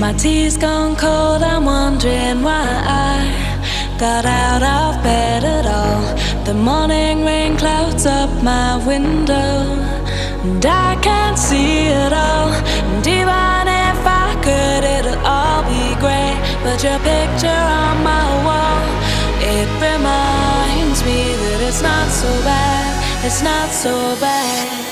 My tea's gone cold, I'm wondering why I got out of bed at all. The morning rain clouds up my window, and I can't see it all. And even if I could, it'll all be grey. But your picture on my wall, it reminds me that it's not so bad, it's not so bad.